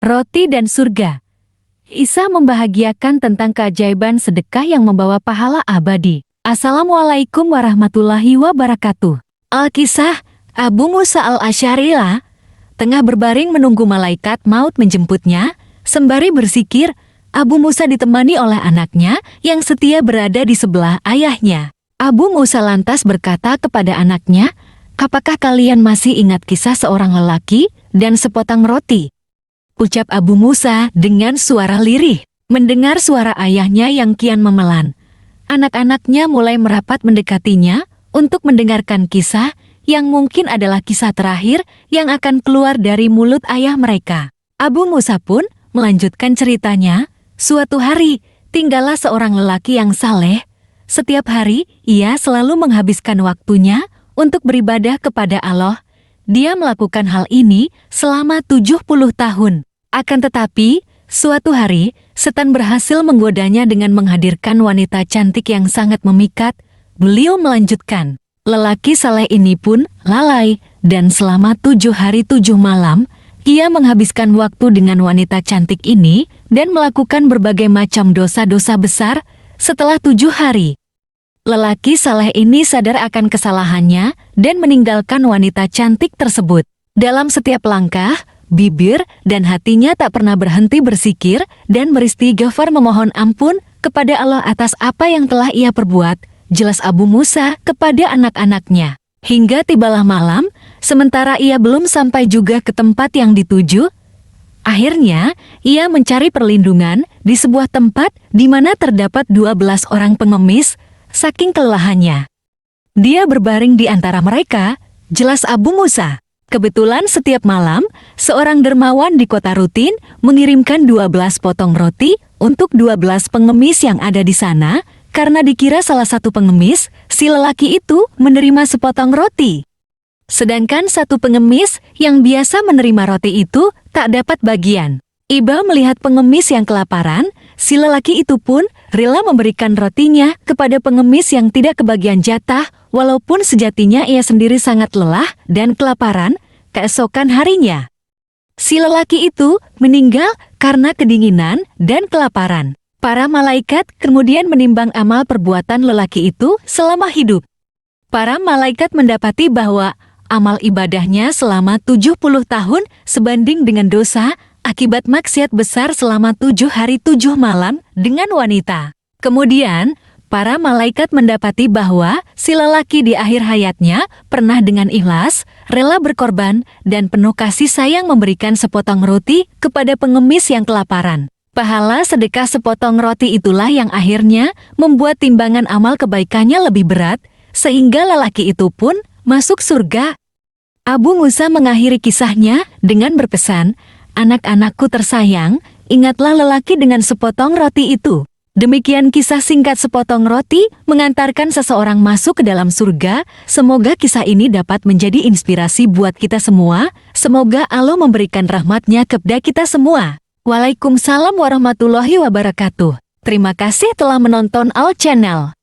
Roti dan surga. Isa membahagiakan tentang keajaiban sedekah yang membawa pahala abadi. Assalamualaikum warahmatullahi wabarakatuh. Al-Kisah, Abu Musa al-Asy'arilah tengah berbaring menunggu malaikat maut menjemputnya. Sembari bersikir, Abu Musa ditemani oleh anaknya yang setia berada di sebelah ayahnya. Abu Musa lantas berkata kepada anaknya, "Apakah kalian masih ingat kisah seorang lelaki dan sepotong roti?" Ucap Abu Musa dengan suara lirih. Mendengar suara ayahnya yang kian memelan, anak-anaknya mulai merapat mendekatinya untuk mendengarkan kisah yang mungkin adalah kisah terakhir yang akan keluar dari mulut ayah mereka. Abu Musa pun melanjutkan ceritanya. Suatu hari, tinggallah seorang lelaki yang saleh. Setiap hari, ia selalu menghabiskan waktunya untuk beribadah kepada Allah. Dia melakukan hal ini selama 70 tahun. Akan tetapi, suatu hari, setan berhasil menggodanya dengan menghadirkan wanita cantik yang sangat memikat. Beliau melanjutkan, lelaki saleh ini pun lalai, dan selama 7 hari 7 malam, ia menghabiskan waktu dengan wanita cantik ini dan melakukan berbagai macam dosa-dosa besar. Setelah 7 hari, lelaki saleh ini sadar akan kesalahannya dan meninggalkan wanita cantik tersebut. Dalam setiap langkah, bibir dan hatinya tak pernah berhenti bersikir dan beristighfar memohon ampun kepada Allah atas apa yang telah ia perbuat, jelas Abu Musa kepada anak-anaknya. Hingga tibalah malam, sementara ia belum sampai juga ke tempat yang dituju. Akhirnya, ia mencari perlindungan di sebuah tempat di mana terdapat 12 orang pengemis. Saking kelelahannya, dia berbaring di antara mereka, jelas Abu Musa. Kebetulan setiap malam, seorang dermawan di kota rutin mengirimkan 12 potong roti untuk 12 pengemis yang ada di sana, karena dikira salah satu pengemis, si lelaki itu menerima sepotong roti. Sedangkan satu pengemis yang biasa menerima roti itu tak dapat bagian. Iba melihat pengemis yang kelaparan, si lelaki itu pun rela memberikan rotinya kepada pengemis yang tidak kebagian jatah, walaupun sejatinya ia sendiri sangat lelah dan kelaparan. Keesokan harinya, si lelaki itu meninggal karena kedinginan dan kelaparan. Para malaikat kemudian menimbang amal perbuatan lelaki itu selama hidup. Para malaikat mendapati bahwa amal ibadahnya selama 70 tahun sebanding dengan dosa akibat maksiat besar selama 7 hari 7 malam dengan wanita. Kemudian, para malaikat mendapati bahwa si lelaki di akhir hayatnya pernah dengan ikhlas, rela berkorban, dan penuh kasih sayang memberikan sepotong roti kepada pengemis yang kelaparan. Pahala sedekah sepotong roti itulah yang akhirnya membuat timbangan amal kebaikannya lebih berat, sehingga lelaki itu pun masuk surga. Abu Musa mengakhiri kisahnya dengan berpesan, "Anak-anakku tersayang, ingatlah lelaki dengan sepotong roti itu." Demikian kisah singkat sepotong roti mengantarkan seseorang masuk ke dalam surga. Semoga kisah ini dapat menjadi inspirasi buat kita semua. Semoga Allah memberikan rahmatnya kepada kita semua. Waalaikumsalam warahmatullahi wabarakatuh. Terima kasih telah menonton Al Channel.